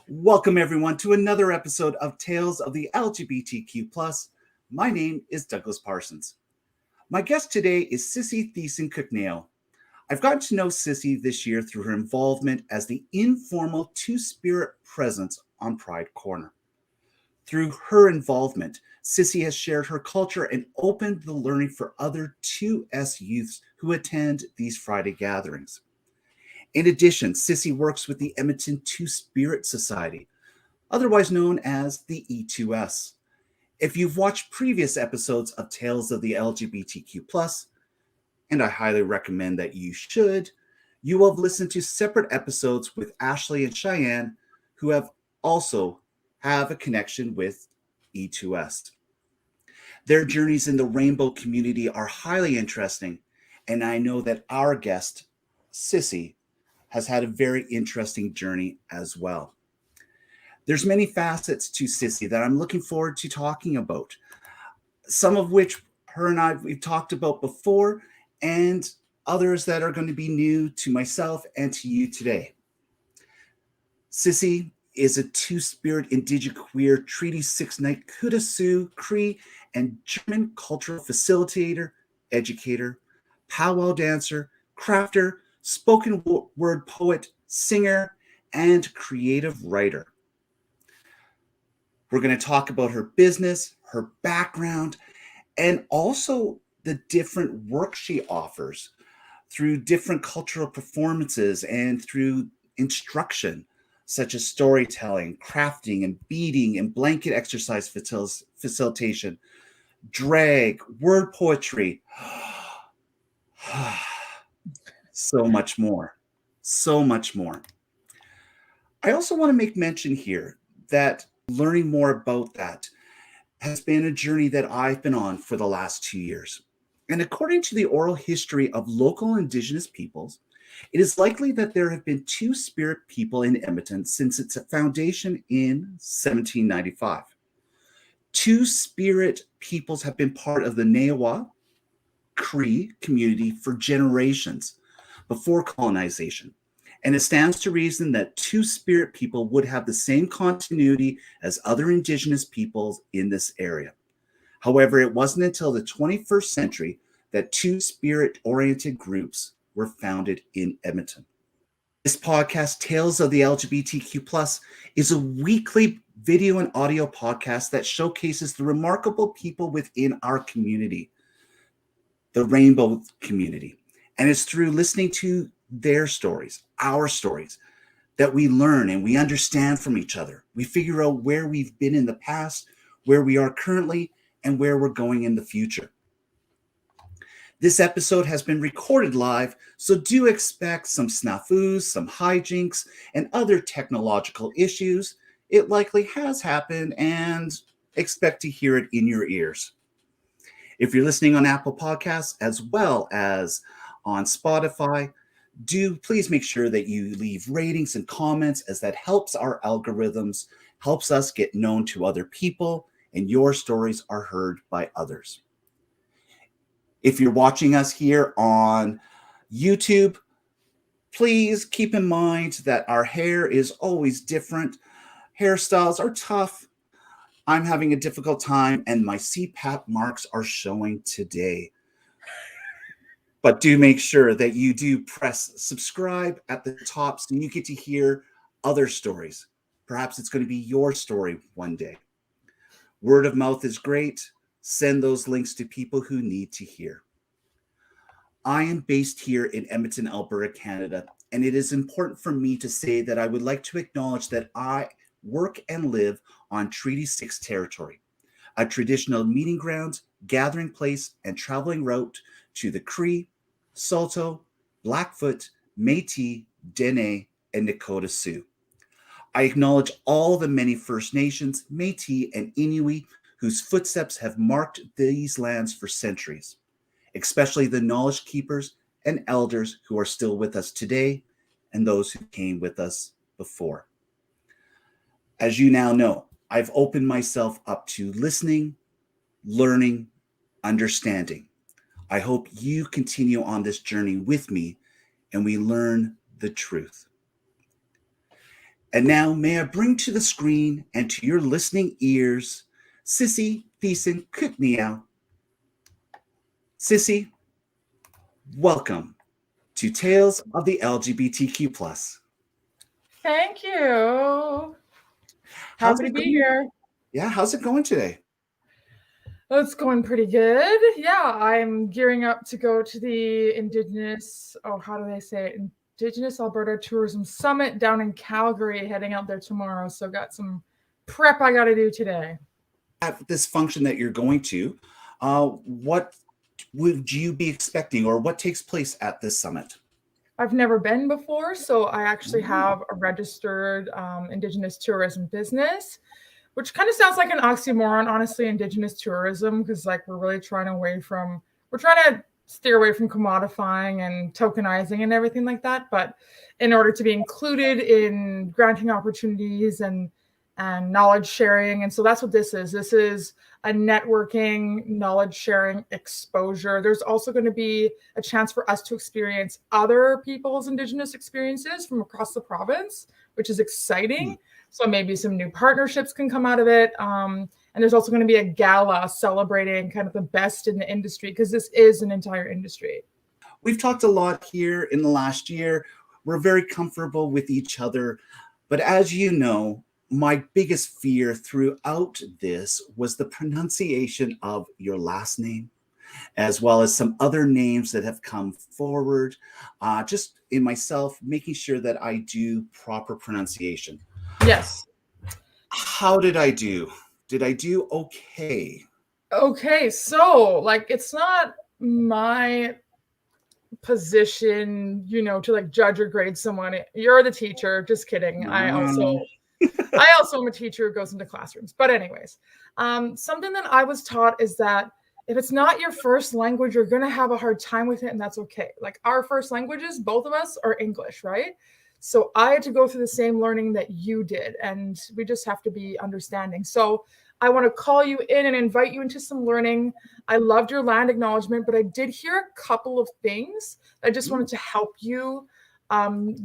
Welcome, everyone, to another episode of Tales of the LGBTQ. My name is Douglas Parsons. My guest today is Sissy Thiessen Kootenayoo. I've gotten to know Sissy this year through her involvement as the informal two-spirit presence on Pride Corner. Through her involvement, Sissy has shared her culture and opened the learning for other 2S youths who attend these Friday gatherings. In addition, Sissy works with the Edmonton Two-Spirit Society, otherwise known as the E2S. If you've watched previous episodes of Tales of the LGBTQ+, and I highly recommend that you should, you will have listened to separate episodes with Ashley and Cheyenne, who also have a connection with E2S. Their journeys in the rainbow community are highly interesting, and I know that our guest, Sissy, has had a very interesting journey as well. There's many facets to Sissy that I'm looking forward to talking about, some of which her and we've talked about before, and others that are going to be new to myself and to you today. Sissy is a two-spirit Indigenous queer Treaty 6 Nakota Sioux, Cree, and German cultural facilitator, educator, powwow dancer, crafter, spoken word poet, singer, and creative writer. We're going to talk about her business, her background, and also the different work she offers through different cultural performances and through instruction, such as storytelling, crafting, and beading, and blanket exercise facilitation, drag, word poetry, so much more. So much more. I also want to make mention here that learning more about that has been a journey that I've been on for the last 2 years. And according to the oral history of local Indigenous peoples, it is likely that there have been two-spirit people in Edmonton since its foundation in 1795. Two-spirit peoples have been part of the Neewa Cree community for generations before colonization. And it stands to reason that two-spirit people would have the same continuity as other Indigenous peoples in this area. However, it wasn't until the 21st century that two-spirit-oriented groups were founded in Edmonton. This podcast, Tales of the LGBTQ+, is a weekly video and audio podcast that showcases the remarkable people within our community, the rainbow community. And it's through listening to their stories, our stories, that we learn and we understand from each other. We figure out where we've been in the past, where we are currently, and where we're going in the future. This episode has been recorded live, so do expect some snafus, some hijinks, and other technological issues. It likely has happened, and expect to hear it in your ears. If you're listening on Apple Podcasts as well as on Spotify, do please make sure that you leave ratings and comments, as that helps our algorithms, helps us get known to other people, and your stories are heard by others. If you're watching us here on YouTube, please keep in mind that our hair is always different. Hairstyles are tough. I'm having a difficult time, and my CPAP marks are showing today. But do make sure that you do press subscribe at the top so you get to hear other stories. Perhaps it's going to be your story one day. Word of mouth is great. Send those links to people who need to hear. I am based here in Edmonton, Alberta, Canada, and it is important for me to say that I would like to acknowledge that I work and live on Treaty 6 territory, a traditional meeting ground, gathering place, and traveling route to the Cree, Saulteaux, Blackfoot, Métis, Dene, and Nakota Sioux. I acknowledge all the many First Nations, Métis, and Inuit whose footsteps have marked these lands for centuries, especially the knowledge keepers and elders who are still with us today and those who came with us before. As you now know, I've opened myself up to listening, learning, understanding. I hope you continue on this journey with me and we learn the truth. And now may I bring to the screen and to your listening ears, Sissy Thiessen Kootenayoo. Sissy, welcome to Tales of the LGBTQ+. Thank you. Happy to be here. Yeah, how's it going today? Oh, it's going pretty good. Yeah, I'm gearing up to go to the Indigenous, how do they say it? Indigenous Alberta Tourism Summit down in Calgary, heading out there tomorrow. So got some prep I got to do today. At this function that you're going to, what would you be expecting, or what takes place at this summit? I've never been before, so I actually have a registered Indigenous tourism business, which kind of sounds like an oxymoron, honestly, Indigenous tourism, because like we're trying to steer away from commodifying and tokenizing and everything like that. But in order to be included in granting opportunities and knowledge sharing. And so that's what this is. This is a networking, knowledge sharing, exposure. There's also going to be a chance for us to experience other people's Indigenous experiences from across the province, which is exciting. So maybe some new partnerships can come out of it. And there's also going to be a gala celebrating kind of the best in the industry, because this is an entire industry. We've talked a lot here in the last year. We're very comfortable with each other. But as you know, my biggest fear throughout this was the pronunciation of your last name, as well as some other names that have come forward. Just in myself, making sure that I do proper pronunciation. Yes. How did I do? Did I do okay? Okay, so like it's not my position, to like judge or grade someone. You're the teacher. Just kidding. I also am a teacher who goes into classrooms. But anyways, something that I was taught is that if it's not your first language, you're going to have a hard time with it. And that's okay. Like our first languages, both of us, are English, right? So I had to go through the same learning that you did. And we just have to be understanding. So I want to call you in and invite you into some learning. I loved your land acknowledgement, but I did hear a couple of things. I just wanted to help you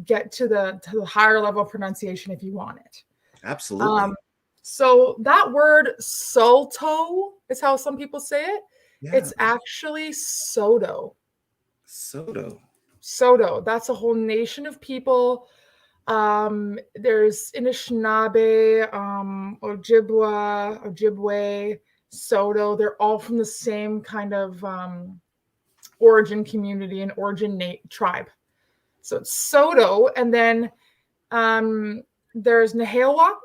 get to the higher level of pronunciation if you want it. Absolutely. So that word "solto" is how some people say it. Yeah. It's actually Soto. Soto. That's a whole nation of people. There's Anishinaabe, Ojibwe, Soto. They're all from the same kind of origin community and origin tribe. So it's Soto, and then there's Nehewak,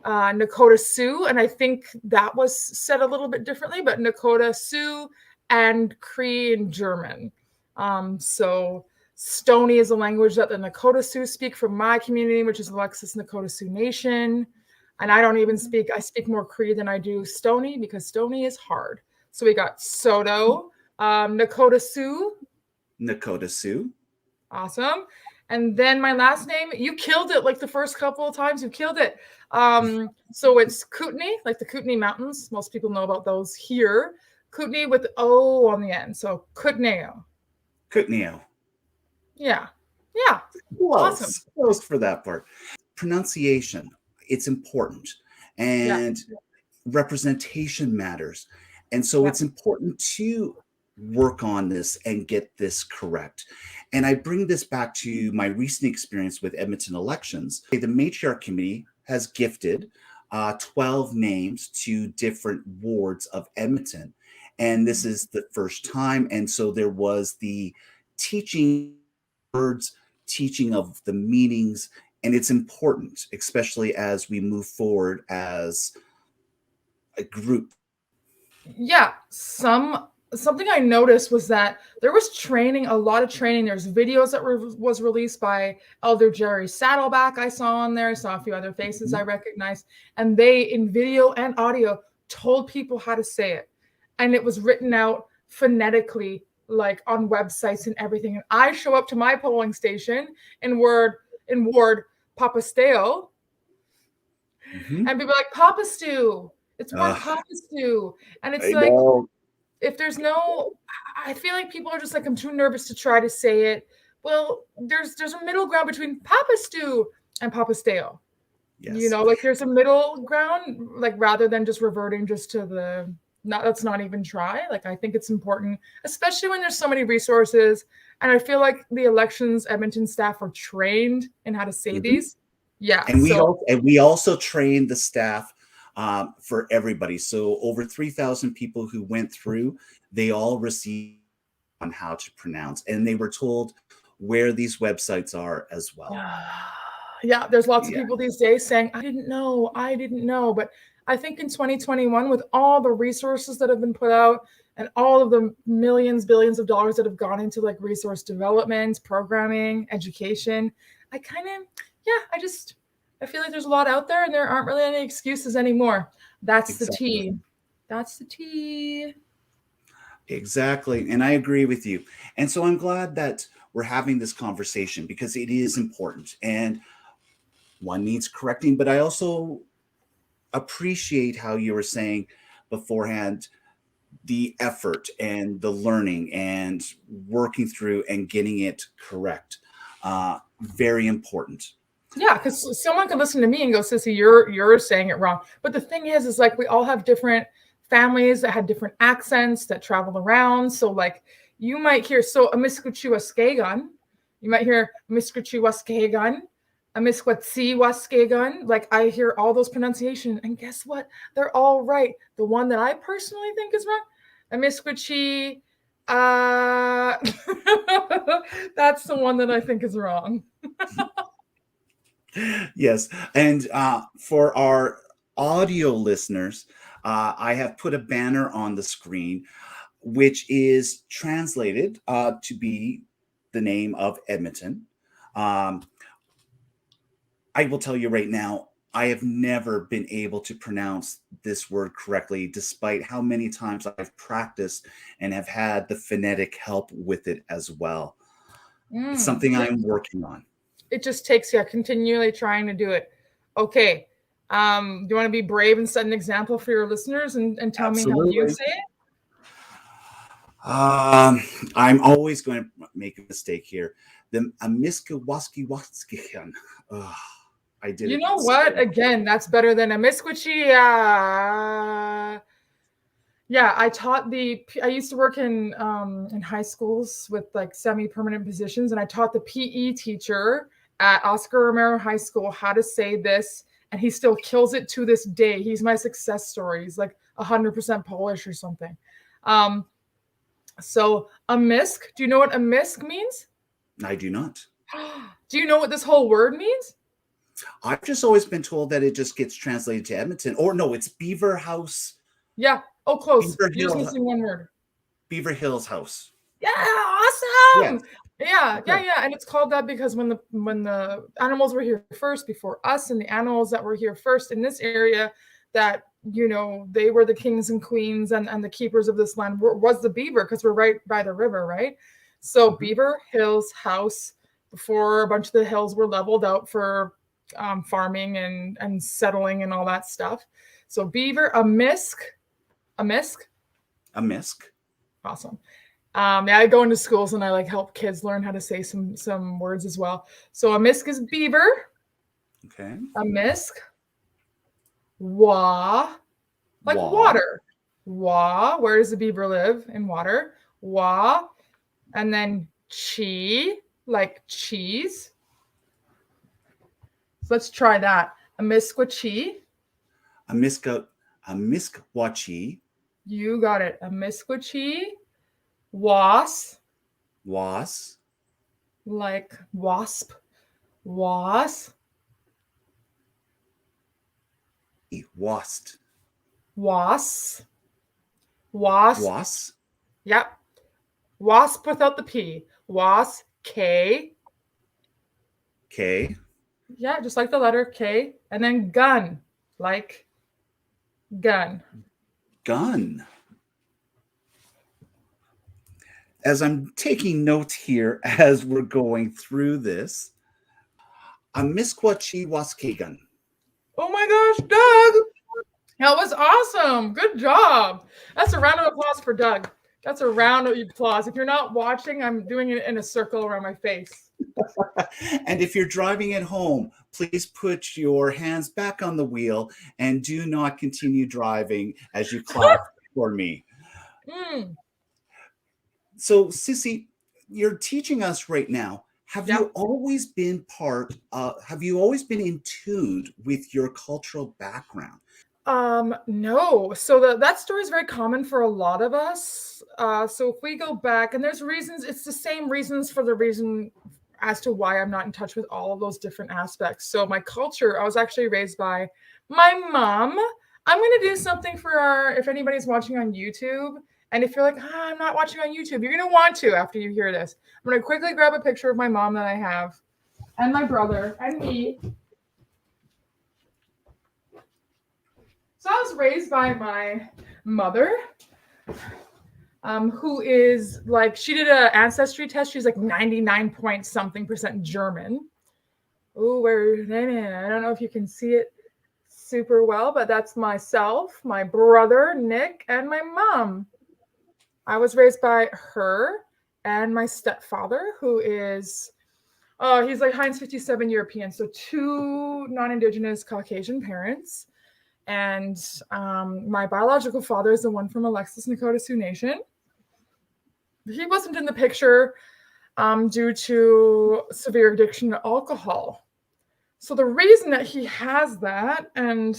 Nakota Sioux, and I think that was said a little bit differently, but Nakota Sioux and Cree in German. So Stoney is a language that the Nakota Sioux speak from my community, which is Alexis Nakota Sioux Nation. And I speak more Cree than I do Stoney, because Stoney is hard. So we got Soto, Nakota Sioux. Awesome. And then my last name, you killed it like the first couple of times. You killed it. So it's Kootenay, like the Kootenay Mountains. Most people know about those here. Kootenay with O on the end. So Kootenayoo. Yeah. Close. Awesome. Close for that part. Pronunciation, it's important. And representation matters. And so it's important to work on this and get this correct. And I bring this back to my recent experience with Edmonton elections. The matriarch committee has gifted 12 names to different wards of Edmonton. And this is the first time. And so there was the teaching words, teaching of the meanings, and it's important, especially as we move forward as a group. Yeah, something I noticed was that there was a lot of training. There's videos that was released by Elder Jerry Saddleback. I saw on there. I saw a few other faces I recognized, and they, in video and audio, told people how to say it, and it was written out phonetically, like on websites and everything. And I show up to my polling station in Ward Papasteo, and people are like, Papa Stew. It's more Papa Stew. And it's if there's I feel like people are just like, I'm too nervous to try to say it. Well, there's a middle ground between Papa Stew and Papasteo. Yes. You know, like there's a middle ground, like rather than just reverting just to the let's not even try. Like I think it's important, especially when there's so many resources. And I feel like the elections Edmonton staff are trained in how to say these. Yeah. And we also trained the staff for everybody. So over 3,000 people who went through, they all received on how to pronounce, and they were told where these websites are as well. Yeah, there's lots of people these days saying, I didn't know. But I think in 2021, with all the resources that have been put out and all of the millions, billions of dollars that have gone into like resource development, programming, education, I feel like there's a lot out there and there aren't really any excuses anymore. That's the tea. That's the tea. Exactly. And I agree with you. And so I'm glad that we're having this conversation because it is important and one needs correcting. But I also appreciate how you were saying beforehand the effort and the learning and working through and getting it correct. Very important. Yeah, because someone could listen to me and go, Sissy, you're saying it wrong. But the thing is like we all have different families that had different accents that travel around. So like you might hear, Amiskwachiwaskegan, you might hear Amiskwachiwaskegan, Amiskwatsiwaskegan. Like I hear all those pronunciations, and guess what? They're all right. The one that I personally think is wrong, Amiskwachi, that's the one that I think is wrong. Yes. And for our audio listeners, I have put a banner on the screen, which is translated to be the name of Edmonton. I will tell you right now, I have never been able to pronounce this word correctly, despite how many times I've practiced and have had the phonetic help with it as well. It's something I'm working on. It just takes continually trying to do it. Okay. Do you want to be brave and set an example for your listeners and tell Absolutely. me how you say it? I'm always going to make a mistake here. The Amiskwaskiwaskikan. I did. You know what? Again, that's better than Amiskwachi. Yeah, I used to work in high schools with like semi-permanent positions, and I taught the PE teacher at Oscar Romero High School how to say this, and he still kills it to this day. He's my success story. He's like 100% Polish or something. So amisk, do you know what amisk means? I do not. Do you know what this whole word means? I've just always been told that it just gets translated to Edmonton. Or no, it's Beaver House. Yeah. Oh, close. You're just missing one word. Beaver Hills House. Yeah, awesome. Yes. Yeah. And it's called that because when the animals were here first before us, and the animals that were here first in this area, that they were the kings and queens and the keepers of this land was the beaver, because we're right by the river, right? So Beaver Hills House, before a bunch of the hills were leveled out for farming and settling and all that stuff. So Beaver, Amisk. Awesome. I go into schools and I like help kids learn how to say some words as well. So Amisk is beaver. Okay. Amisk. Wa, like water. Wa, where does the beaver live? In water. Wa, and then chi, like cheese. So let's try that. Amiskwachi. Amiskwachi. You got it. Amiskwachi. Was. Like wasp. Was. Wast. Yep. Wasp without the P. Was. K. Yeah, just like the letter K. And then gun. Like gun. As I'm taking notes here as we're going through this, Amiskwachiwaskegan. Oh my gosh, Doug. That was awesome. Good job. That's a round of applause for Doug. That's a round of applause. If you're not watching, I'm doing it in a circle around my face. And if you're driving at home, please put your hands back on the wheel and do not continue driving as you clap for me. Mm. So, Sissy, you're teaching us right now. Have you always been have you always been in tune with your cultural background? No. So that story is very common for a lot of us. So if we go back, and there's reasons, it's the same reasons for the reason as to why I'm not in touch with all of those different aspects. So my culture, I was actually raised by my mom. I'm going to do something for if anybody's watching on YouTube. And if you're like, I'm not watching on YouTube, you're going to want to after you hear this. I'm going to quickly grab a picture of my mom that I have, and my brother, and me. So I was raised by my mother, who is like, she did an ancestry test. She's like 99 point something % German. Oh, I don't know if you can see it super well, but that's myself, my brother, Nick, and my mom. I was raised by her and my stepfather, who is, he's like Heinz 57 European. So 2 non-Indigenous Caucasian parents. And my biological father is the one from Alexis Nakota Sioux Nation. He wasn't in the picture due to severe addiction to alcohol. So the reason that he has that, and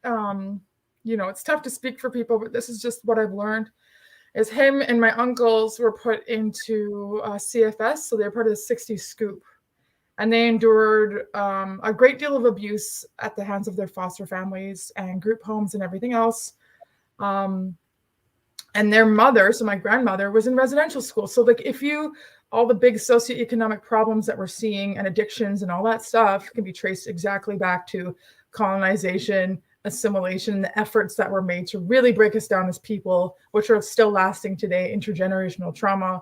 it's tough to speak for people, but this is just what I've learned, is him and my uncles were put into CFS, so they're part of the 60s Scoop. And they endured a great deal of abuse at the hands of their foster families and group homes and everything else. And their mother, so my grandmother, was in residential school. So like all the big socioeconomic problems that we're seeing and addictions and all that stuff can be traced exactly back to colonization, assimilation, the efforts that were made to really break us down as people, which are still lasting today, intergenerational trauma,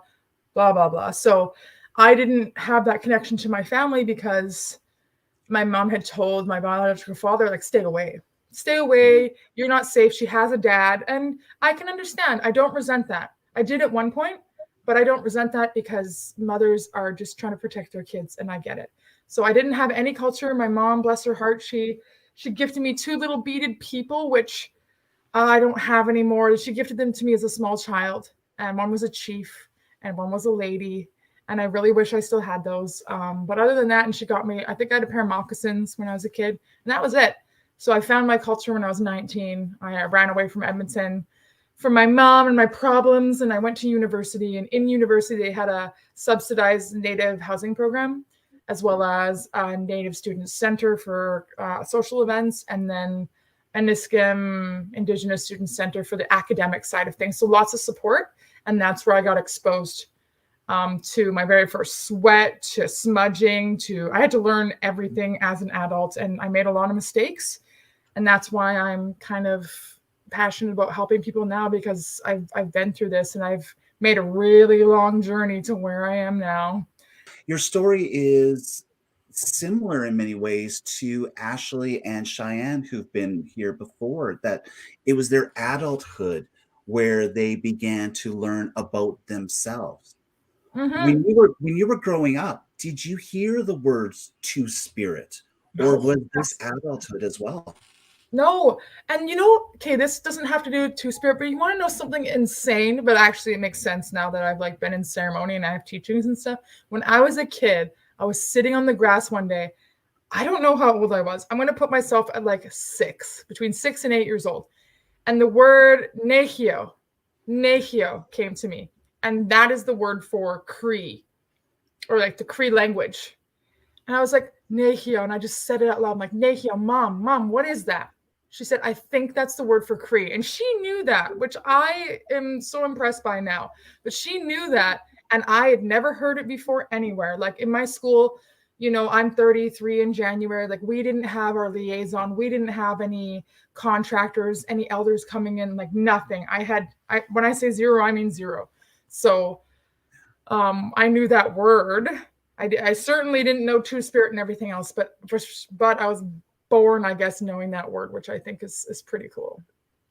blah, blah, blah. So I didn't have that connection to my family because my mom had told my biological father, like, stay away. You're not safe. She has a dad. And I can understand. I don't resent that. I did at one point, but I don't resent that because mothers are just trying to protect their kids. And I get it. So I didn't have any culture. My mom, bless her heart, she gifted me 2 little beaded people, which I don't have anymore. She gifted them to me as a small child. And one was a chief and one was a lady. And I really wish I still had those. But other than that, and she got me, I think I had a pair of moccasins when I was a kid, and that was it. So I found my culture when I was 19. I ran away from Edmonton from my mom and my problems, and I went to university. And in university, they had a subsidized Native housing program, as well as a Native Student Center for social events, and then a Nisga'a Indigenous Student Center for the academic side of things. So lots of support, and that's where I got exposed to my very first sweat, to smudging, I had to learn everything as an adult, and I made a lot of mistakes. And that's why I'm kind of passionate about helping people now, because I've been through this and I've made a really long journey to where I am now. Your story is similar in many ways to Ashley and Cheyenne, who've been here before, that it was their adulthood where they began to learn about themselves. Mm-hmm. When you were growing up, did you hear the words Two-Spirit, or was this adulthood as well? No. And okay, this doesn't have to do with Two-Spirit, but you want to know something insane, but actually it makes sense now that I've been in ceremony and I have teachings and stuff. When I was a kid, I was sitting on the grass one day. I don't know how old I was. I'm going to put myself at like 6, between 6 and 8 years old. And the word nehio came to me. And that is the word for Cree, or like the Cree language. And I was like, nehio. And I just said it out loud. I'm like, nehio, mom, what is that? She said, I think that's the word for Cree. And she knew that, which I am so impressed by now. But she knew that. And I had never heard it before anywhere. Like in my school, I'm 33 in January. Like we didn't have our liaison. We didn't have any contractors, any elders coming in, like nothing. When I say 0, I mean 0. So I knew that word. I certainly didn't know Two-Spirit and everything else, but I was born, I guess, knowing that word, which I think is pretty cool.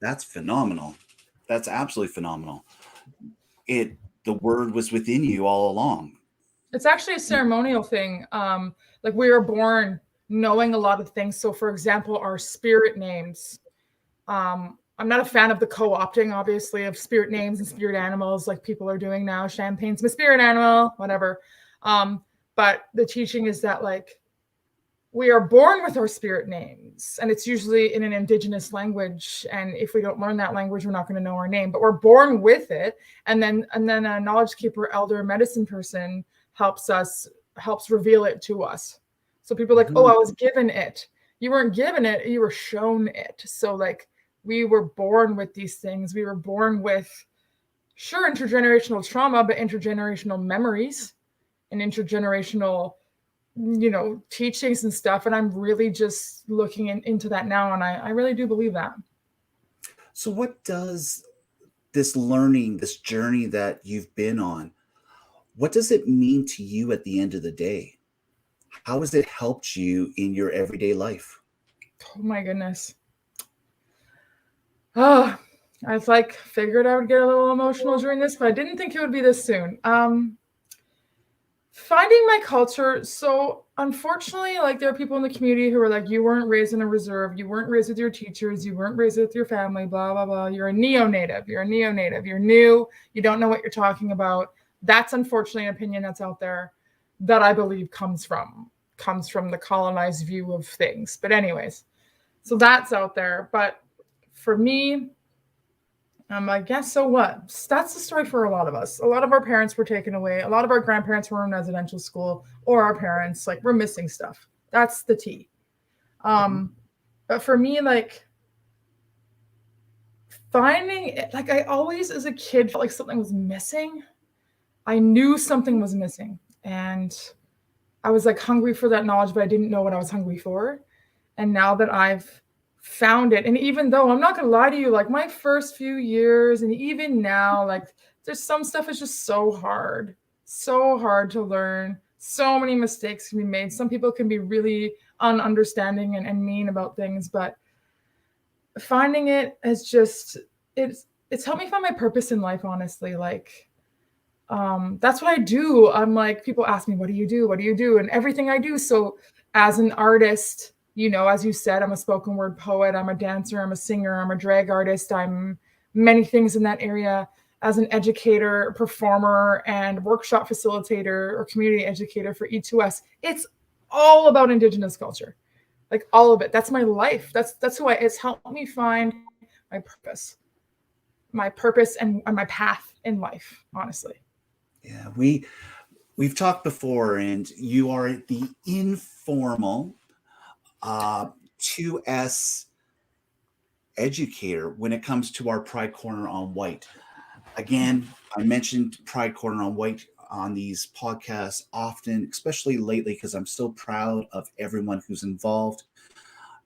That's phenomenal. That's absolutely phenomenal. the word was within you all along. It's actually a ceremonial thing. Like we were born knowing a lot of things. So for example, our spirit names. I'm not a fan of the co-opting, obviously, of spirit names and spirit animals like people are doing now. Champagne's my spirit animal, whatever. But the teaching is that like we are born with our spirit names, and it's usually in an Indigenous language. And if we don't learn that language, we're not going to know our name. But we're born with it, and then a knowledge keeper, elder, medicine person helps reveal it to us. So people are like, oh, I was given it. You weren't given it, you were shown it. So like we were born with these things. We were born with, sure, intergenerational trauma, but intergenerational memories and intergenerational, teachings and stuff. And I'm really just looking into that now. And I really do believe that. So what does this learning, this journey that you've been on, what does it mean to you at the end of the day? How has it helped you in your everyday life? Oh my goodness. Oh, I figured I would get a little emotional during this, but I didn't think it would be this soon. Finding my culture. So unfortunately, like there are people in the community who are like, you weren't raised in a reserve. You weren't raised with your teachers. You weren't raised with your family, blah, blah, blah. You're a neonative. You're new. You don't know what you're talking about. That's unfortunately an opinion that's out there that I believe comes from the colonized view of things. But anyways, so that's out there. But for me, I guess, so what? That's the story for a lot of us. A lot of our parents were taken away. A lot of our grandparents were in residential school, or our parents, like, we're missing stuff. That's the tea. But for me, like, finding it, like, I always, as a kid, felt like something was missing. I knew something was missing. And I was like hungry for that knowledge, but I didn't know what I was hungry for. And now that I've found it, and even though I'm not gonna lie to you, like my first few years and even now, like there's some stuff is just so hard to learn. So many mistakes can be made. Some people can be really ununderstanding and mean about things, but finding it has just, it's helped me find my purpose in life, honestly. Like that's what I do. I'm like, people ask me, what do you do? What do you do? And everything I do. So as an artist, as you said, I'm a spoken word poet. I'm a dancer. I'm a singer. I'm a drag artist. I'm many things in that area. As an educator, performer, and workshop facilitator or community educator for E2S, it's all about Indigenous culture, like all of it. That's my life. That's who it's helped me find my purpose and my path in life, honestly. Yeah, we've talked before, and you are the informal 2S educator when it comes to our Pride Corner on Whyte. Again, I mentioned Pride Corner on Whyte on these podcasts often, especially lately, because I'm so proud of everyone who's involved.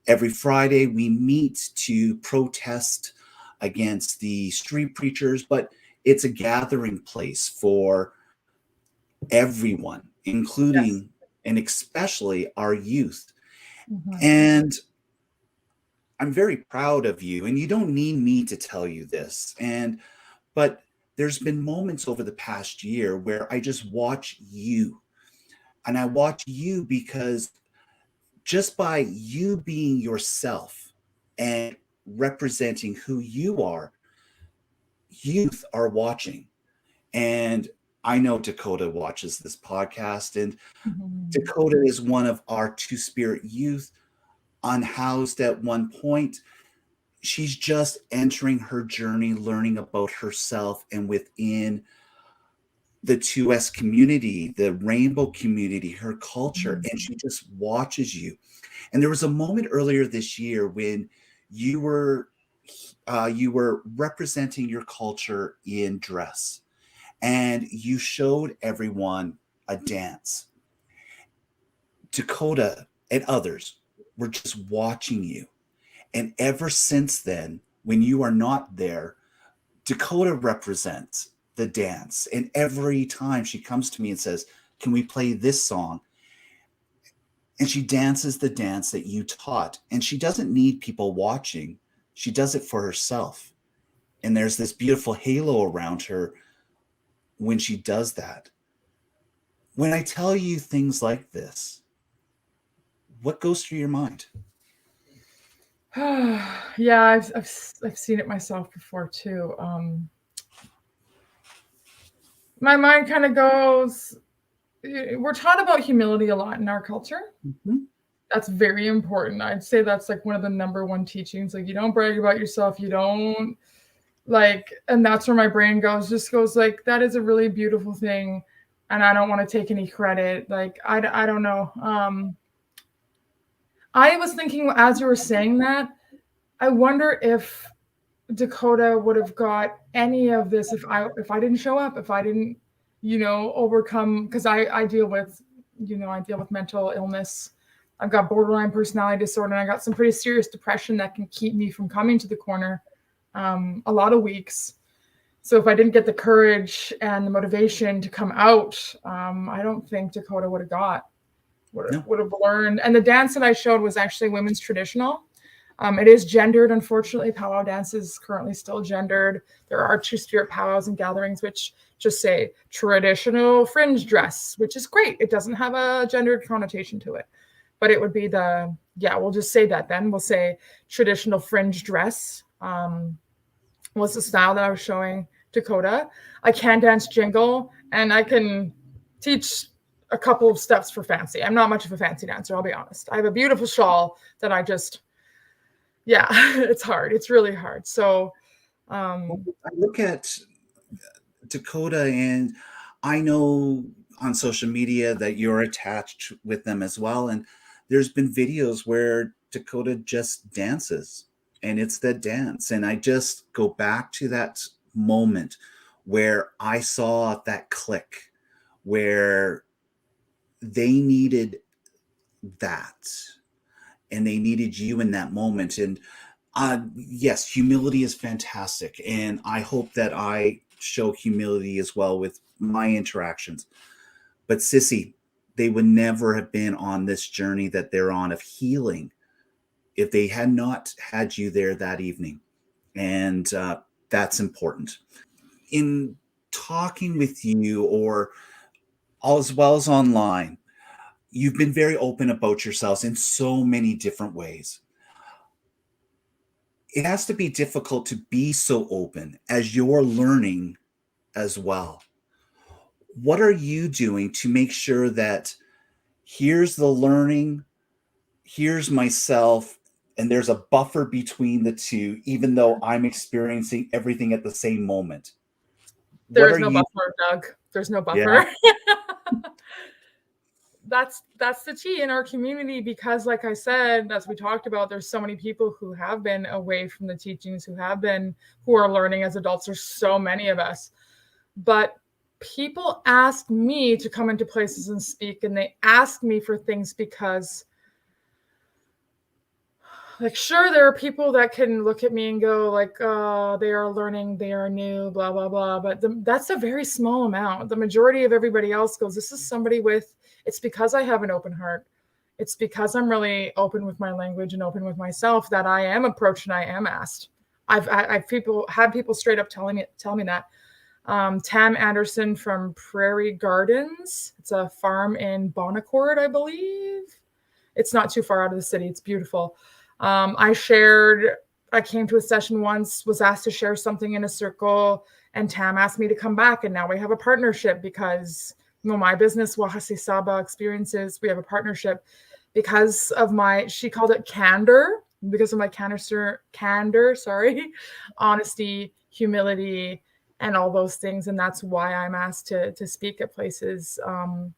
Every Friday, we meet to protest against the street preachers, but it's a gathering place for everyone, including and especially our youth. And I'm very proud of you, and you don't need me to tell you this. But there's been moments over the past year where I just watch you, and I watch you because just by you being yourself and representing who you are, youth are watching. And I know Dakota watches this podcast, and Dakota is one of our Two-Spirit youth, unhoused at one point. She's just entering her journey, learning about herself and within the 2S community, the rainbow community, her culture, and she just watches you. And there was a moment earlier this year when you were representing your culture in dress, and you showed everyone a dance. Dakota and others were just watching you. And ever since then, when you are not there, Dakota represents the dance. And every time she comes to me and says, can we play this song? And she dances the dance that you taught. And she doesn't need people watching. She does it for herself. And there's this beautiful halo around her when she does that. When I tell you things like this, what goes through your mind? Yeah, I've seen it myself before too. My mind kind of goes, we're taught about humility a lot in our culture. Mm-hmm. That's very important. I'd say that's like one of the number one teachings. Like, you don't brag about yourself. You don't like, and that's where my brain goes like, that is a really beautiful thing. And I don't want to take any credit. Like, I don't know. I was thinking as you were saying that, I wonder if Dakota would have got any of this if I didn't show up, if I didn't, overcome, because I deal with, I deal with mental illness. I've got borderline personality disorder, and I got some pretty serious depression that can keep me from coming to the corner a lot of weeks. So if I didn't get the courage and the motivation to come out, I don't think Dakota would have learned. And the dance that I showed was actually women's traditional. It is gendered, unfortunately. Powwow dance is currently still gendered. There are two-spirit powwows and gatherings which just say traditional fringe dress, which is great. It doesn't have a gendered connotation to it. But it would be we'll just say that then. We'll say traditional fringe dress was the style that I was showing Dakota. I can dance jingle, and I can teach a couple of steps for fancy. I'm not much of a fancy dancer, I'll be honest. I have a beautiful shawl that I just... Yeah, it's hard. It's really hard. So I look at Dakota, and I know on social media that you're attached with them as well. And there's been videos where Dakota just dances, and it's the dance. And I just go back to that moment where I saw that click, where they needed that, and they needed you in that moment. And yes, humility is fantastic. And I hope that I show humility as well with my interactions. But Sissy, they would never have been on this journey that they're on of healing if they had not had you there that evening. And that's important. In talking with you, or as well as online, you've been very open about yourselves in so many different ways. It has to be difficult to be so open as you're learning as well. What are you doing to make sure that here's the learning, here's myself, and there's a buffer between the two, even though I'm experiencing everything at the same moment? there's no buffer, Doug. There's no buffer. Yeah. That's the key in our community, because like I said, as we talked about, there's so many people who have been away from the teachings, who are learning as adults. There's so many of us. But people ask me to come into places and speak, and they ask me for things because, like, sure, there are people that can look at me and go like, they are learning, they are new, blah, blah, blah. But that's a very small amount. The majority of everybody else goes, this is somebody it's because I have an open heart. It's because I'm really open with my language and open with myself that I am approached and I am asked. I've had people straight up tell me that. Tam Anderson from Prairie Gardens. It's a farm in Bonaccord, I believe. It's not too far out of the city. It's beautiful. I came to a session once, was asked to share something in a circle, and Tam asked me to come back. And now we have a partnership because my business, Wahasi Saba Experiences, we have a partnership because of she called it candor, because of my candor, honesty, humility, and all those things. And that's why I'm asked to speak at places. And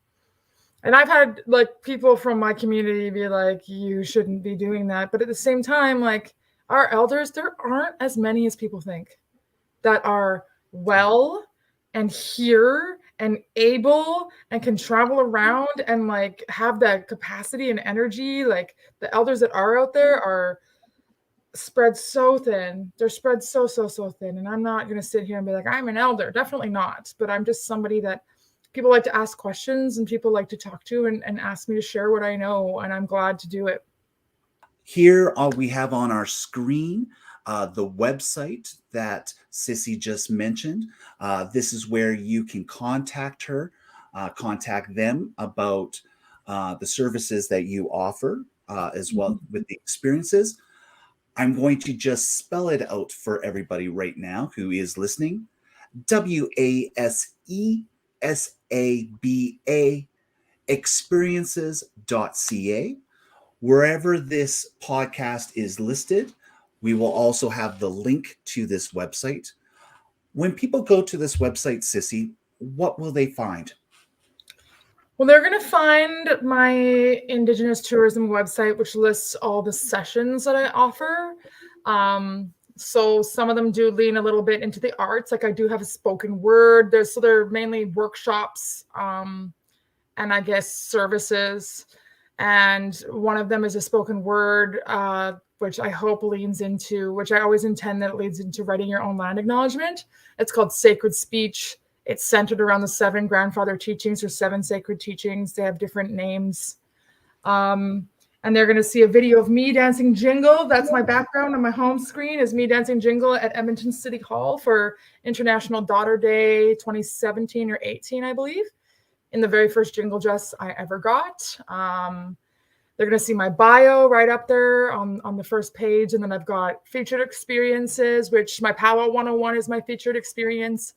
I've had like people from my community be like, you shouldn't be doing that. But at the same time, like, our elders, there aren't as many as people think that are well and here and able and can travel around and like have that capacity and energy. Like, the elders that are out there are spread so thin. They're spread so thin. And I'm not going to sit here and be like, I'm an elder. Definitely not. But I'm just somebody that people like to ask questions and people like to talk to and ask me to share what I know. And I'm glad to do it. Here we have on our screen the website that Sissy just mentioned. This is where you can contact her, contact them about the services that you offer, as well with the experiences. I'm going to just spell it out for everybody right now who is listening. WASESABA experiences.ca. Wherever this podcast is listed, we will also have the link to this website. When people go to this website, Sissy, what will they find? Well, they're going to find my Indigenous tourism website, which lists all the sessions that I offer. So some of them do lean a little bit into the arts. Like I do have a spoken word. They're mainly workshops, and I guess services. And one of them is a spoken word, which I hope which I always intend that it leads into writing your own land acknowledgement. It's called Sacred Speech. It's centered around the 7 grandfather teachings or 7 sacred teachings. They have different names. And they're going to see a video of me dancing jingle. That's my background on my home screen, is me dancing jingle at Edmonton City Hall for International Daughter Day 2017 or 18, I believe, in the very first jingle dress I ever got. They're going to see my bio right up there on the first page. And then I've got featured experiences, which my Powwow 101 is my featured experience,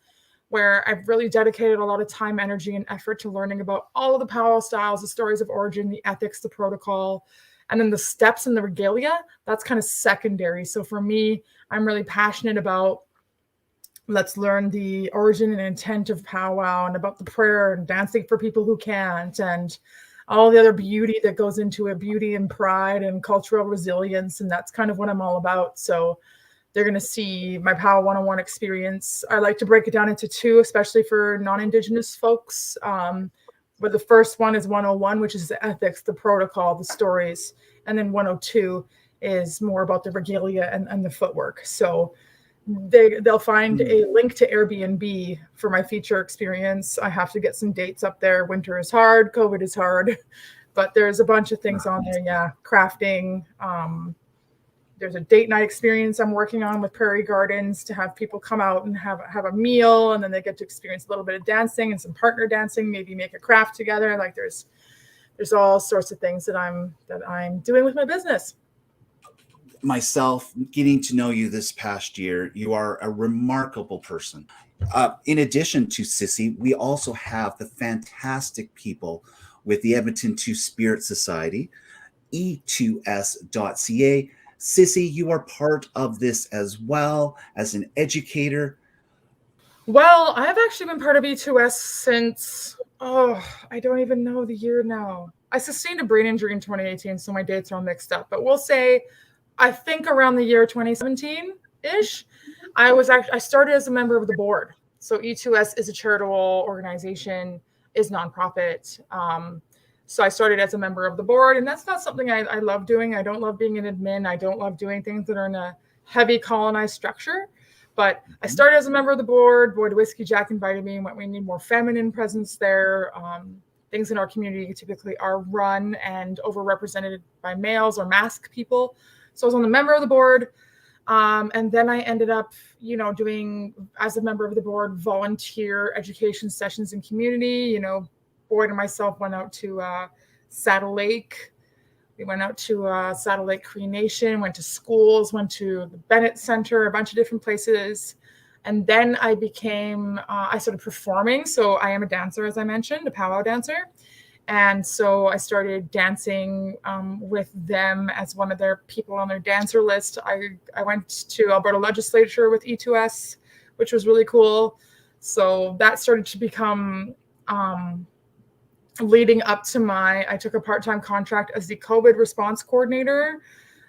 where I've really dedicated a lot of time, energy, and effort to learning about all of the powwow styles, the stories of origin, the ethics, the protocol, and then the steps and the regalia. That's kind of secondary. So for me, I'm really passionate about, let's learn the origin and intent of powwow, and about the prayer and dancing for people who can't, and all the other beauty that goes into it, beauty and pride and cultural resilience. And that's kind of what I'm all about. So they're going to see my Powwow 101 experience. I like to break it down into 2, especially for non-Indigenous folks. Where the first one is 101, which is the ethics, the protocol, the stories. And then 102 is more about the regalia and the footwork. So they'll find a link to Airbnb for my feature experience. I have to get some dates up there. Winter is hard. COVID is hard. But there's a bunch of things on there. Yeah, crafting. There's a date night experience I'm working on with Prairie Gardens to have people come out and have a meal, and then they get to experience a little bit of dancing and some partner dancing, maybe make a craft together. Like there's all sorts of things that I'm doing with my business. Myself, getting to know you this past year, you are a remarkable person. In addition to Sissy, we also have the fantastic people with the Edmonton Two-Spirit Society, e2s.ca. Sissy, you are part of this as well as an educator. Well, I've actually been part of E2S since, I don't even know the year now. I sustained a brain injury in 2018, so my dates are all mixed up. But we'll say, I think around the year 2017-ish, I started as a member of the board. So E2S is a charitable organization, is nonprofit. So I started as a member of the board, and that's not something I love doing. I don't love being an admin. I don't love doing things that are in a heavy colonized structure. But I started as a member of the board. Boyd Whiskey Jack invited me and went, we need more feminine presence there. Things in our community typically are run and overrepresented by males or masked people. So I was on the member of the board. And then I ended up, doing, as a member of the board, volunteer education sessions in community. Boyd and myself went out to Saddle Lake. We went out to Saddle Lake Cree Nation, went to schools, went to the Bennett Center, a bunch of different places. And then I started performing. So I am a dancer, as I mentioned, a powwow dancer. And so I started dancing with them as one of their people on their dancer list. I went to Alberta legislature with E2S, which was really cool. So that started to become... leading up to I took a part-time contract as the COVID response coordinator.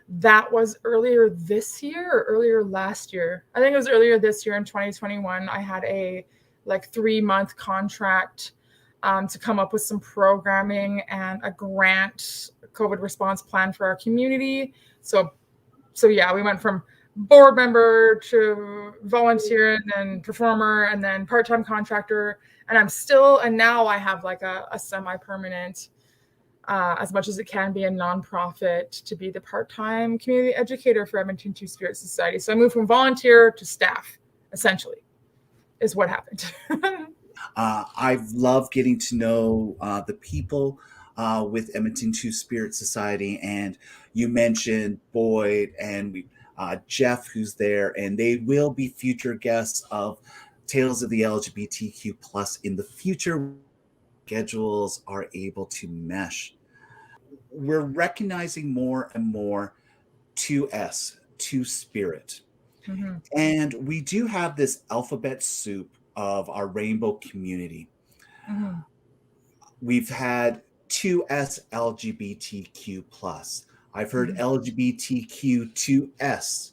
That was earlier this year or earlier last year. I think it was earlier this year in 2021. I had a 3-month contract to come up with some programming and a grant COVID response plan for our community. So yeah, we went from board member to volunteer and then performer and then part-time contractor. And now I have a semi-permanent as much as it can be a nonprofit, to be the part-time community educator for Edmonton Two-Spirit Society. So I moved from volunteer to staff, essentially, is what happened. I've loved getting to know the people with Edmonton Two-Spirit Society, and you mentioned Boyd and Jeff, who's there, and they will be future guests of Tales of the LGBTQ plus in the future. Schedules are able to mesh. We're recognizing more and more 2S, Two-Spirit. Mm-hmm. And we do have this alphabet soup of our rainbow community. Mm-hmm. We've had 2S LGBTQ plus. I've heard LGBTQ 2S.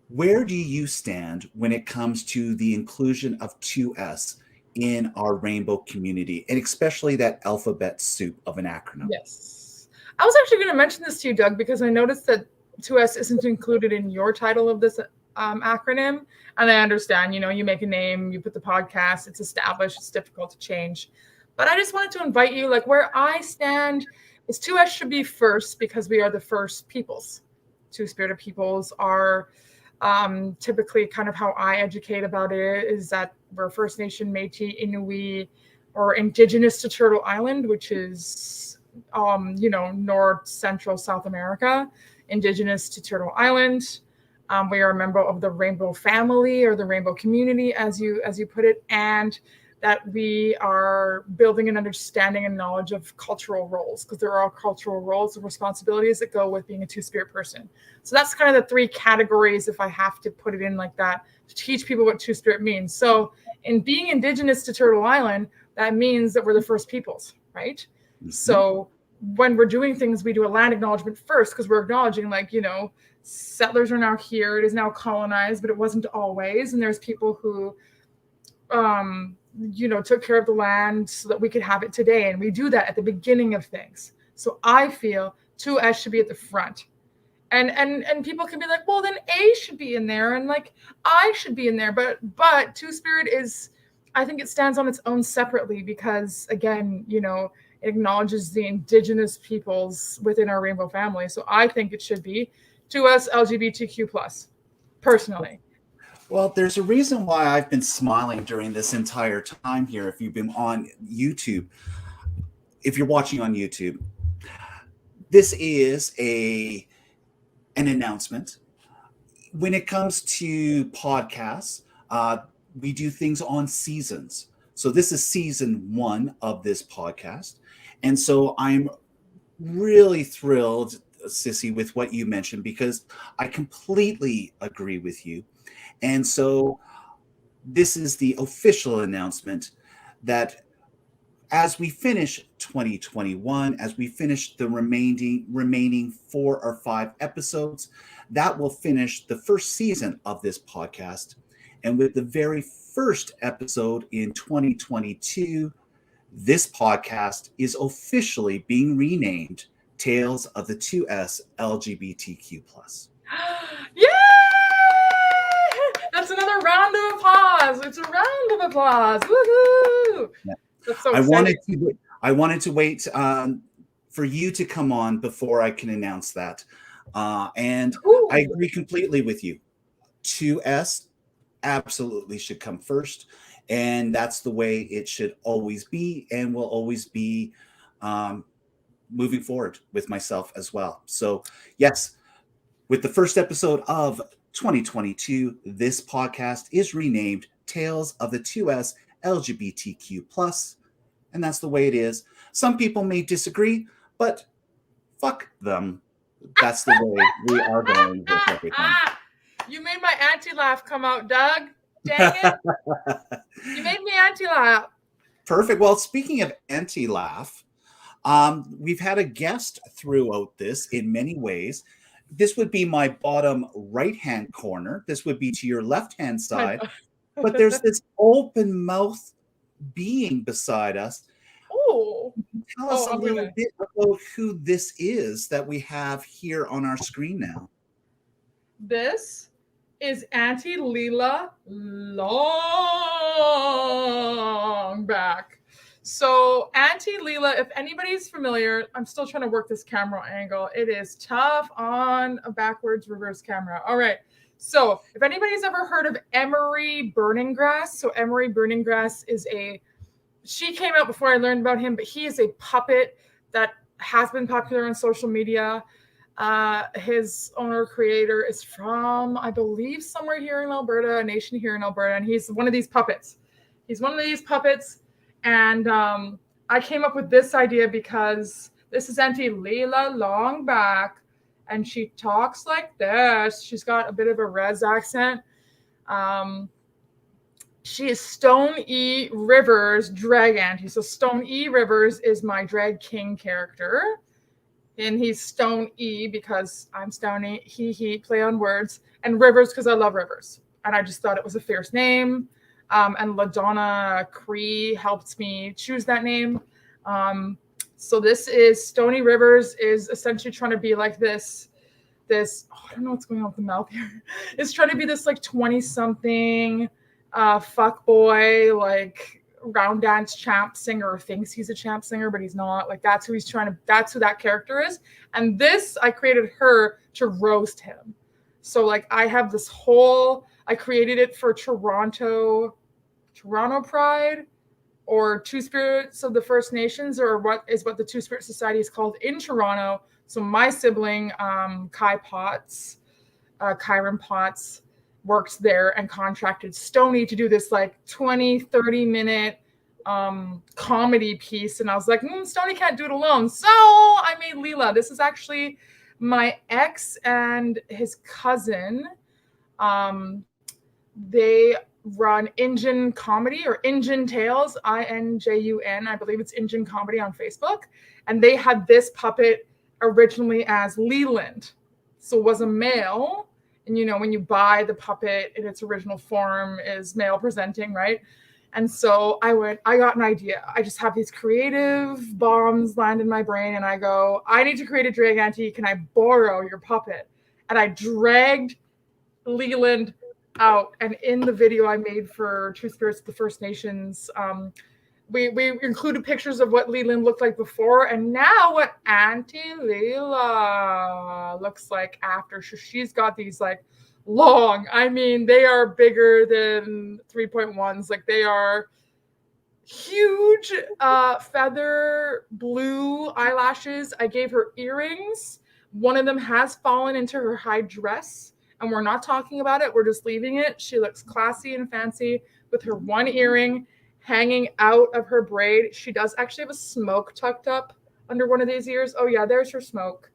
Where do you stand when it comes to the inclusion of 2S in our rainbow community, and especially that alphabet soup of an acronym? Yes. I was actually going to mention this to you, Doug, because I noticed that 2S isn't included in your title of this acronym. And I understand, you make a name, you put the podcast, it's established, it's difficult to change. But I just wanted to invite you, like where I stand is 2S should be first because we are the first peoples. Two-spirited peoples are typically kind of how I educate about it is that we're First Nation, Métis, Inuit, or Indigenous to Turtle Island, which is, North, Central, South America, Indigenous to Turtle Island. We are a member of the Rainbow family or the Rainbow community, as you put it, and that we are building an understanding and knowledge of cultural roles, because there are cultural roles and responsibilities that go with being a two-spirit person. So that's kind of the three categories, if I have to put it in like that, to teach people what two-spirit means. So in being Indigenous to Turtle Island, that means that we're the first peoples, right? Mm-hmm. So when we're doing things, we do a land acknowledgement first, because we're acknowledging, settlers are now here, it is now colonized, but it wasn't always. And there's people who, took care of the land so that we could have it today. And we do that at the beginning of things. So I feel 2S should be at the front. And people can be like, well, then A should be in there, and like I should be in there. But Two-Spirit is, I think it stands on its own separately, because again, it acknowledges the Indigenous peoples within our rainbow family. So I think it should be 2S LGBTQ plus, personally. Well, there's a reason why I've been smiling during this entire time here. If you've been on YouTube, if you're watching on YouTube, this is an announcement. When it comes to podcasts, we do things on seasons. So this is season 1 of this podcast. And so I'm really thrilled, Sissy, with what you mentioned, because I completely agree with you. And so this is the official announcement that as we finish 2021, as we finish the remaining 4 or 5 episodes, that will finish the first season of this podcast. And with the very first episode in 2022, this podcast is officially being renamed Tales of the 2S LGBTQ+. Yay! That's another round of applause. It's a round of applause. Woohoo! Yeah. That's so I wanted to wait for you to come on before I can announce that. And Ooh. I agree completely with you. 2S absolutely should come first. And that's the way it should always be, and will always be moving forward with myself as well. So yes, with the first episode of 2022, this podcast is renamed Tales of the 2S LGBTQ+, and that's the way it is. Some people may disagree, but fuck them. That's the way we are going with everything. You made my anti-laugh come out, Doug. Dang it. You made me anti-laugh. Perfect. Well, speaking of anti-laugh, we've had a guest throughout this in many ways. This would be my bottom right-hand corner. This would be to your left-hand side. But there's this open mouth being beside us. Oh, tell us a little bit about who this is that we have here on our screen now. This is Auntie Leela Longback. So Auntie Leela, if anybody's familiar, I'm still trying to work this camera angle. It is tough on a backwards reverse camera. All right. So if anybody's ever heard of Emery Burning Grass, so Emery Burning Grass she came out before I learned about him, but he is a puppet that has been popular on social media. His owner creator is from, I believe, somewhere here in Alberta, a nation here in Alberta, and he's one of these puppets. And I came up with this idea because this is Auntie Leela Longback, and she talks like this. She's got a bit of a res accent. She is Stone E. Rivers drag auntie. So Stone E. Rivers is my drag king character. And he's Stone E because I'm Stony. He, play on words. And Rivers because I love rivers. And I just thought it was a fierce name. And LaDonna Cree helped me choose that name. So this is Stony Rivers is essentially trying to be like this, I don't know what's going on with the mouth here. It's trying to be this like 20-something fuck boy, like round dance champ singer, or thinks he's a champ singer, but he's not. Like that's who that character is. And this, I created her to roast him. So like I have this I created it for Toronto Pride, or Two Spirits of the First Nations, or what the Two Spirit Society is called in Toronto. So my sibling, Kyron Potts, worked there and contracted Stony to do this like 20-30 minute comedy piece. And I was like, Stony can't do it alone. So I made Leela. This is actually my ex and his cousin. They run Injun Comedy, or Injun Tales, INJUN. I believe it's Injun Comedy on Facebook. And they had this puppet originally as Leland. So it was a male. And, when you buy the puppet in its original form is male presenting, right? And so I got an idea. I just have these creative bombs land in my brain, and I go, I need to create a drag auntie. Can I borrow your puppet? And I dragged Leland out. And in the video I made for Two Spirits of the First Nations, we included pictures of what Leland looked like before, and now what Auntie Leela looks like after. So she's got these like long, they are bigger than 3.1s. Like they are huge, feather blue eyelashes. I gave her earrings. One of them has fallen into her high dress, and we're not talking about it. We're just leaving it. She looks classy and fancy with her one earring hanging out of her braid. She does actually have a smoke tucked up under one of these ears. Oh yeah, there's her smoke.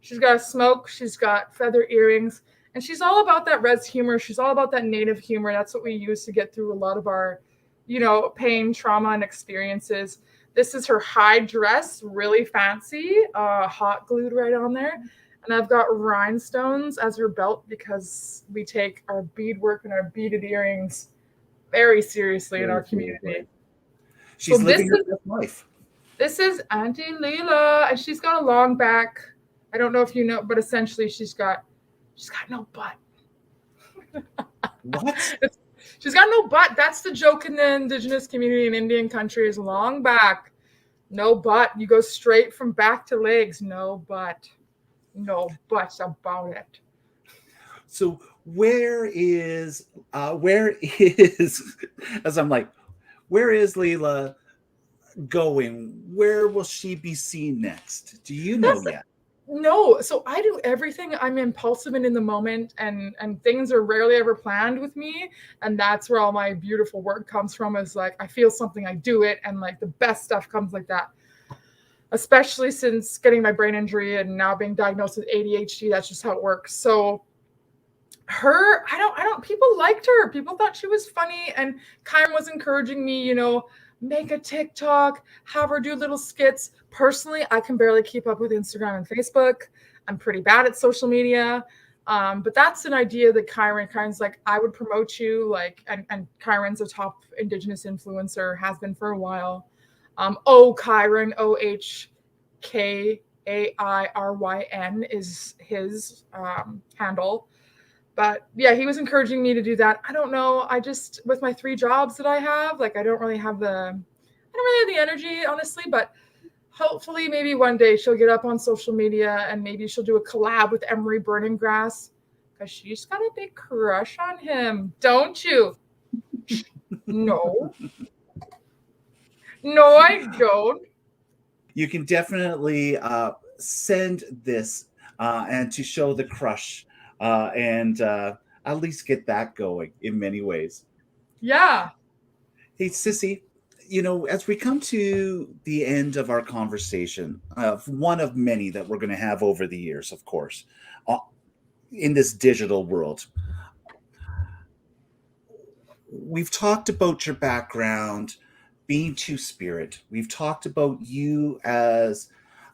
She's got a smoke. She's got feather earrings. And she's all about that res humor. She's all about that native humor. That's what we use to get through a lot of our, pain, trauma, and experiences. This is her high dress, really fancy, hot glued right on there. And I've got rhinestones as her belt because we take our beadwork and our beaded earrings very seriously in our community. She's living her best life. This is Auntie Leela, and she's got a long back. I don't know if you know, but essentially she's got no butt. What? She's got no butt. That's the joke in the Indigenous community in Indian country is long back, no butt. You go straight from back to legs, no butt. No buts about it. So where is as I'm like, where is Leela going? Where will she be seen next? Do you know yet? No. So I do everything. I'm impulsive and in the moment, and things are rarely ever planned with me. And that's where all my beautiful work comes from, is like, I feel something, I do it. And like the best stuff comes like that. Especially since getting my brain injury and now being diagnosed with ADHD, that's just how it works. So people liked her. People thought she was funny. And Kyron was encouraging me, make a TikTok, have her do little skits. Personally, I can barely keep up with Instagram and Facebook. I'm pretty bad at social media. But that's an idea that Kyron's like, I would promote you. Like, and Kyron's a top Indigenous influencer, has been for a while. Kyron, OHKAIRYN is his handle. But yeah, he was encouraging me to do that. I don't know. I just, with my 3 jobs that I have, like, I don't don't really have the energy, honestly, but hopefully maybe one day she'll get up on social media and maybe she'll do a collab with Emery Burning Grass because she's got a big crush on him, don't you? No. No, I don't. You can definitely send this and to show the crush and at least get that going in many ways. Yeah. Hey, Sissy, as we come to the end of our conversation, one of many that we're going to have over the years, of course, in this digital world, we've talked about your background being two-spirit. We've talked about you as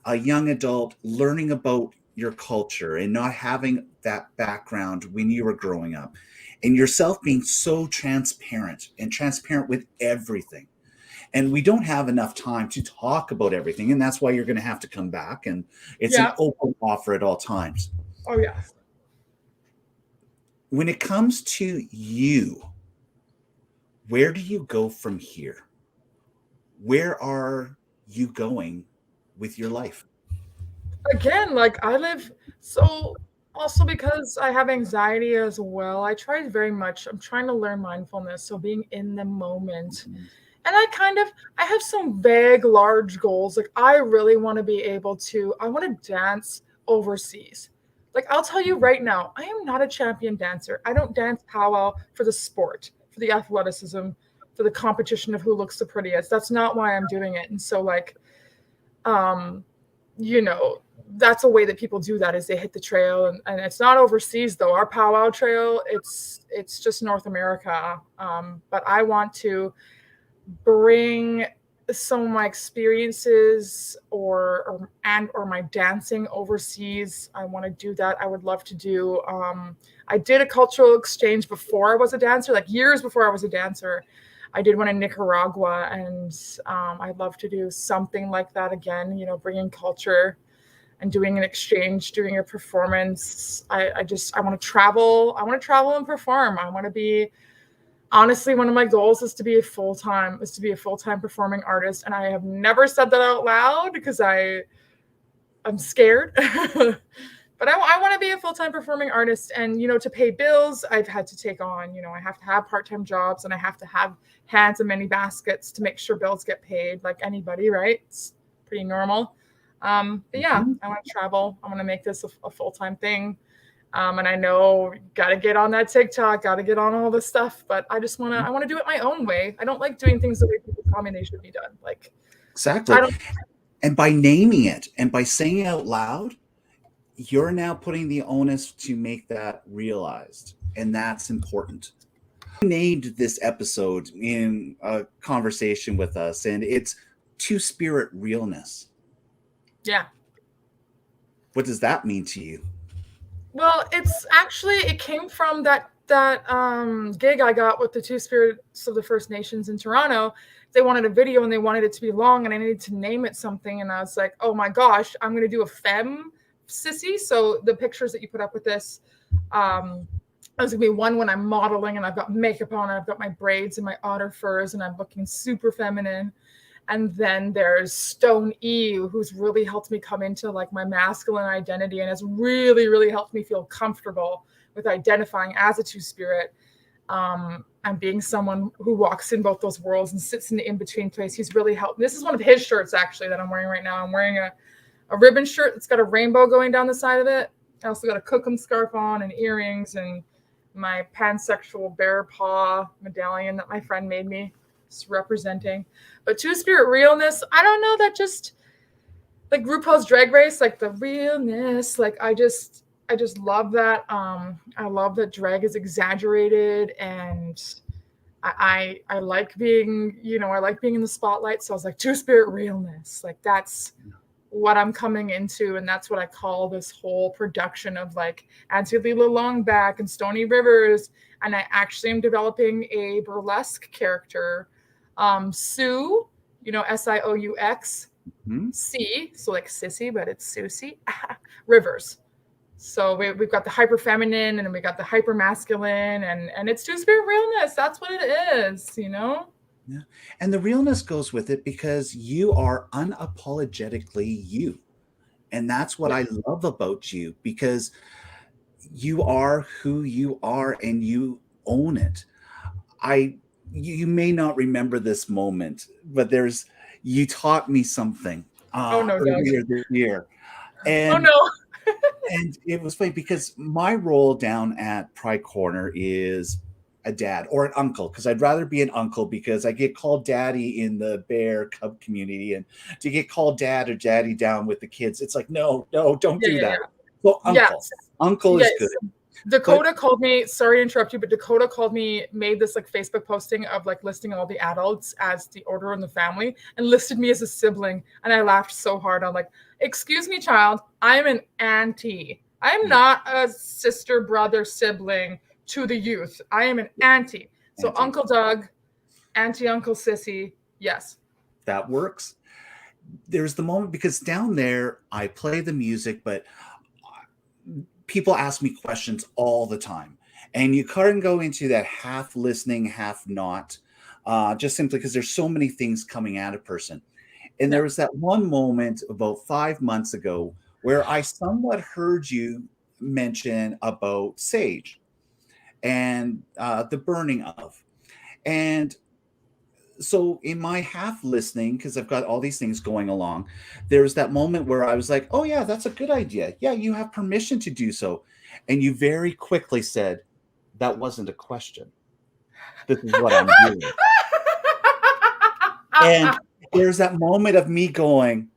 a young adult learning about your culture and not having that background when you were growing up, and yourself being so transparent with everything. And we don't have enough time to talk about everything, and that's why you're going to have to come back, and it's an open offer at all times. Oh, yes. When it comes to you, where do you go from here? Where are you going with your life? Again, like I live so also because I have anxiety as well. I'm trying to learn mindfulness, so being in the moment. And I have some vague large goals. Like I really want to be able to I want to dance overseas. Like I'll tell you right now, I am not a champion dancer. I don't dance powwow for the sport, for the athleticism, for the competition of who looks the prettiest. That's not why I'm doing it. And so like that's a way that people do that is they hit the trail, and it's not overseas though. Our powwow trail, it's just North America. But I want to bring some of my experiences or my dancing overseas. I want to do that. I would love to do I did a cultural exchange before I was a dancer, like years before I was a dancer. I did one in Nicaragua, and I'd love to do something like that again, bringing culture and doing an exchange, doing a performance. I want to travel. I want to travel and perform. I want to be, honestly, one of my goals is to be a full-time performing artist. And I have never said that out loud because I'm scared. But I want to be a full-time performing artist, and, to pay bills, I've had to take on, I have to have part-time jobs, and I have to have hands in many baskets to make sure bills get paid like anybody, right? It's pretty normal. But yeah, I want to travel. I want to make this a full-time thing. And I know got to get on that TikTok, got to get on all this stuff, but I want to do it my own way. I don't like doing things the way people tell me they should be done. Like, exactly. And by naming it and by saying it out loud, you're now putting the onus to make that realized. And that's important. You named this episode in a conversation with us, and it's two-spirit realness. Yeah. What does that mean to you? Well, it came from that gig I got with the Two Spirits of the First Nations in Toronto. They wanted a video and they wanted it to be long, and I needed to name it something. And I was like, oh my gosh, I'm going to do a femme sissy. So the pictures that you put up with this, there's going to be one when I'm modeling and I've got makeup on and I've got my braids and my otter furs and I'm looking super feminine. And then there's Stone E, who's really helped me come into like my masculine identity and has really, really helped me feel comfortable with identifying as a two-spirit, and being someone who walks in both those worlds and sits in the in-between place. He's really helped. This is one of his shirts actually that I'm wearing right now. I'm wearing a ribbon shirt that's got a rainbow going down the side of it. I also got a kokum scarf on and earrings and my pansexual bear paw medallion that my friend made me. Representing. But two-spirit realness, I don't know, that just like RuPaul's Drag Race, like the realness, like I just love that. I love that drag is exaggerated, and I like being, I like being in the spotlight. So I was like, two-spirit realness, like that's what I'm coming into, and that's what I call this whole production of like Antilila Longback and Stony Rivers. And I actually am developing a burlesque character, Sioux, Sioux, C, so like sissy, but it's Susie Rivers. So we've got the hyper feminine and we got the hyper masculine, and it's two-spirit realness. That's what it is, Yeah. And the realness goes with it because you are unapologetically you. And that's what Yeah. I love about you because you are who you are and you own it. I you may not remember this moment, but you taught me something Oh no, Doug. earlier this year. Oh And no. and it was funny because my role down at Pride Corner is a dad or an uncle because I'd rather be an uncle because I get called daddy in the bear cub community, and to get called dad or daddy down with the kids, it's like no, no, don't Yeah, do yeah, that. yeah. So uncle, Yes. uncle is good. Yes. But Dakota called me, sorry to interrupt you, but Dakota called me, made this like Facebook posting of like listing all the adults as the order in the family and listed me as a sibling. And I laughed so hard. I'm like, excuse me, child, I'm an auntie. I'm yeah, not a sister, brother, sibling to the youth. I am an auntie. So auntie, Uncle Doug, Auntie Uncle Sissy, yes. that works. There's the moment because down there I play the music, but people ask me questions all the time. And you can't go into that half listening, half not, just simply because there's so many things coming at a person. And Yeah. there was that one moment about 5 months ago where I somewhat heard you mention about sage and the burning of. And so in my half listening, because I've got all these things going along, there's that moment where I was like, oh yeah, that's a good idea. Yeah, you have permission to do so. And you very quickly said, that wasn't a question. This is what I'm doing. And there's that moment of me going,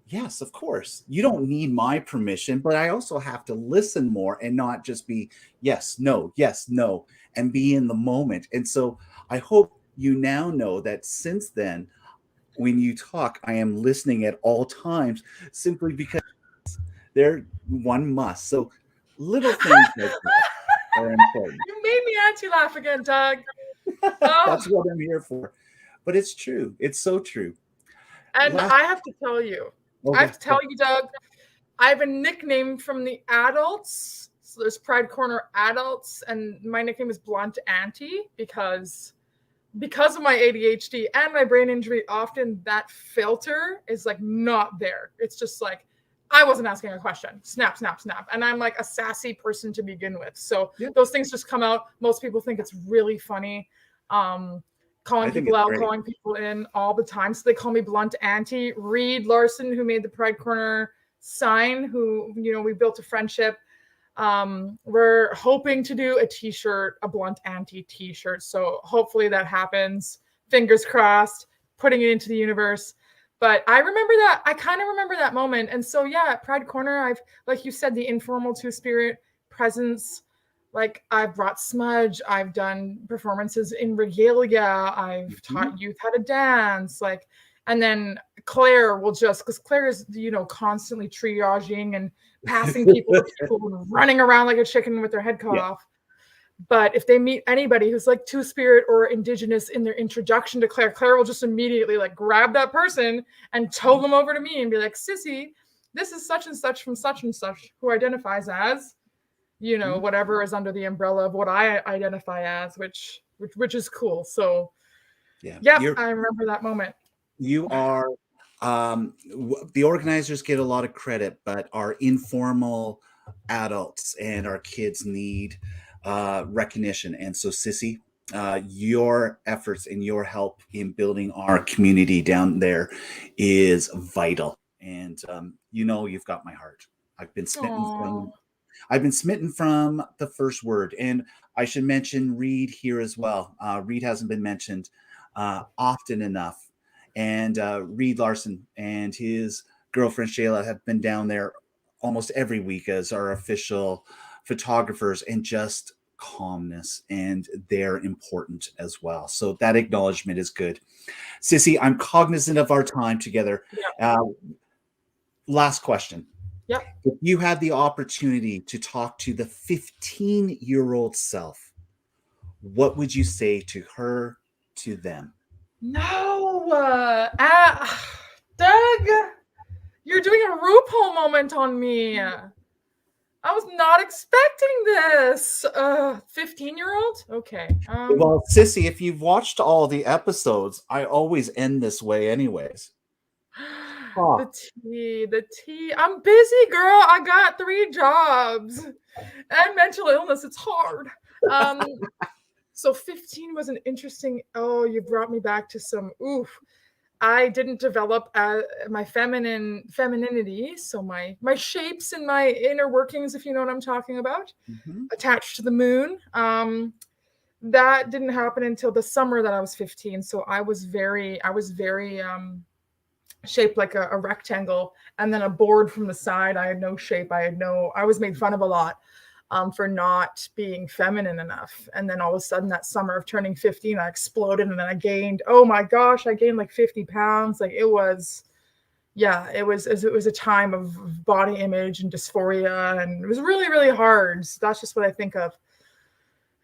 yes, of course. You don't need my permission, but I also have to listen more and not just be yes, no, and be in the moment. And so I hope you now know that since then, when you talk, I am listening at all times simply because they're one must. So little things like that are important. You made me auntie laugh again, Doug. Oh, That's what I'm here for. But it's true. It's so true. and Last I have to tell you, I have okay. to tell you, Doug, I have a nickname from the adults. So there's Pride Corner adults, and my nickname is Blunt Auntie because of my ADHD and my brain injury. Often that filter is like not there. It's just like I wasn't asking a question. Snap, snap, snap. And I'm like a sassy person to begin with. So Yeah, those things just come out. Most people think it's really funny. I Calling think people it's out, great. calling people in all the time. So they call me Blunt Auntie. Reed Larson, who made the Pride Corner sign, who, we built a friendship. We're hoping to do a t-shirt, a Blunt Auntie t-shirt. So hopefully that happens. Fingers crossed, putting it into the universe. But I kind of remember that moment. And so, yeah, at Pride Corner, like you said, the informal two-spirit presence. Like I've brought smudge, I've done performances in regalia, I've Mhm. taught youth how to dance, and then Claire will because Claire is, constantly triaging and passing people to people running around like a chicken with their head cut Yeah. off. But if they meet anybody who's like two spirit or indigenous in their introduction to Claire, Claire will just immediately like grab that person and tow them over to me and be like, Sissy, this is such and such from such and such who identifies as, Mhm. whatever is under the umbrella of what I identify as, which is cool. So, Yeah. yep, I remember that moment. You are the organizers get a lot of credit, but our informal adults and our kids need recognition. And so, Sissy, your efforts and your help in building our community down there is vital. And you've got my heart. I've been smitten Oh, from I've been smitten from the first word. And I should mention Reed here as well. Reed hasn't been mentioned often enough. And Reed Larson and his girlfriend Shayla have been down there almost every week as our official photographers, and just calmness, and they're important as well. So that acknowledgement is good. Sissy, I'm cognizant of our time together. yeah, Uh, Last question. yep. If you had the opportunity to talk to the 15-year-old self, what would you say to her, to them? No, Doug, you're doing a RuPaul moment on me. I was not expecting this. 15-year-old? Okay. Well, Sissy, if you've watched all the episodes, I always end this way anyways. The tea. I'm busy, girl. I got 3 jobs and mental illness. It's hard. So 15 was an interesting. Oh, you brought me back to some. Oof. I didn't develop my femininity, so my shapes and my inner workings, if you know what I'm talking about, attached to the moon. That didn't happen until the summer that I was 15. So I was very shaped like a rectangle, and then a board from the side. I had no shape. I was made fun of a lot for not being feminine enough. And then all of a sudden that summer of turning 15, I exploded, and then I gained, oh my gosh, I gained like 50 pounds. Like it was a time of body image and dysphoria, and it was really, really hard. So that's just what I think of.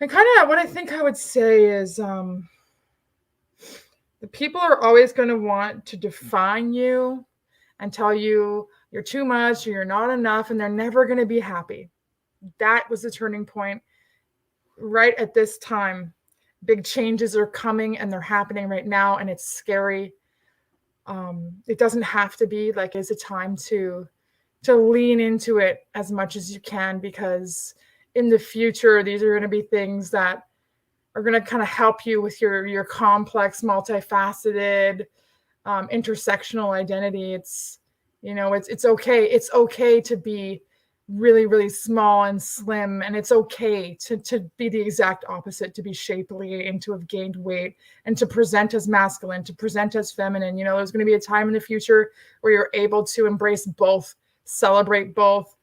And kind of what I think I would say is the people are always going to want to define you and tell you you're too much or you're not enough, and they're never going to be happy. That was the turning point right at this time. Big changes are coming, and they're happening right now, and it's scary. It doesn't have to be. Like, it's a time to lean into it as much as you can, because in the future, these are going to be things that are going to kind of help you with your complex, multifaceted, intersectional identity. It's okay. It's okay to be really, really small and slim, and it's okay to be the exact opposite, to be shapely and to have gained weight, and to present as masculine, to present as feminine. There's going to be a time in the future where you're able to embrace both, celebrate both,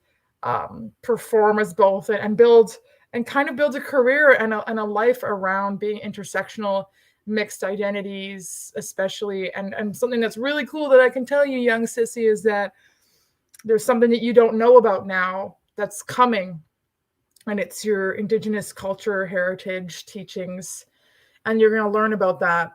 perform as both, and build a career and a life around being intersectional, mixed identities, especially. And something that's really cool that I can tell you, young sissy, is that there's something that you don't know about now that's coming, and it's your Indigenous culture, heritage, teachings. And you're going to learn about that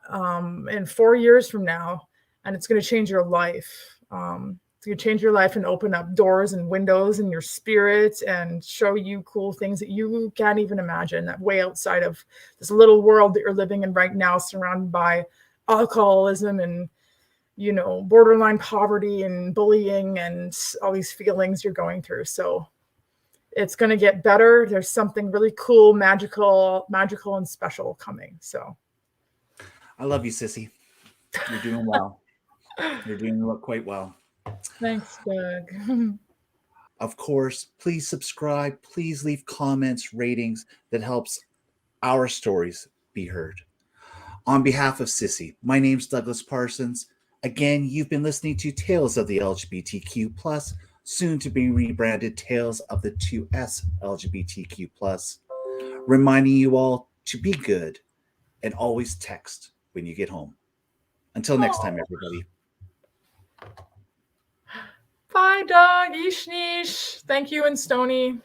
in 4 years from now, and it's going to change your life. It's going to change your life and open up doors and windows in your spirit, and show you cool things that you can't even imagine, that way outside of this little world that you're living in right now, surrounded by alcoholism and borderline poverty and bullying and all these feelings you're going through. So it's going to get better. There's something really cool, magical and special coming. So I love you, Sissy. You're doing well. You're doing quite well. Thanks, Doug. Of course, please subscribe. Please leave comments, ratings. That helps our stories be heard. On behalf of Sissy, my name's Douglas Parsons. Again, you've been listening to Tales of the LGBTQ+, soon to be rebranded Tales of the 2S LGBTQ+, reminding you all to be good and always text when you get home. Until next time, everybody. Bye, Doug. Ish nish. Thank you, and Stony.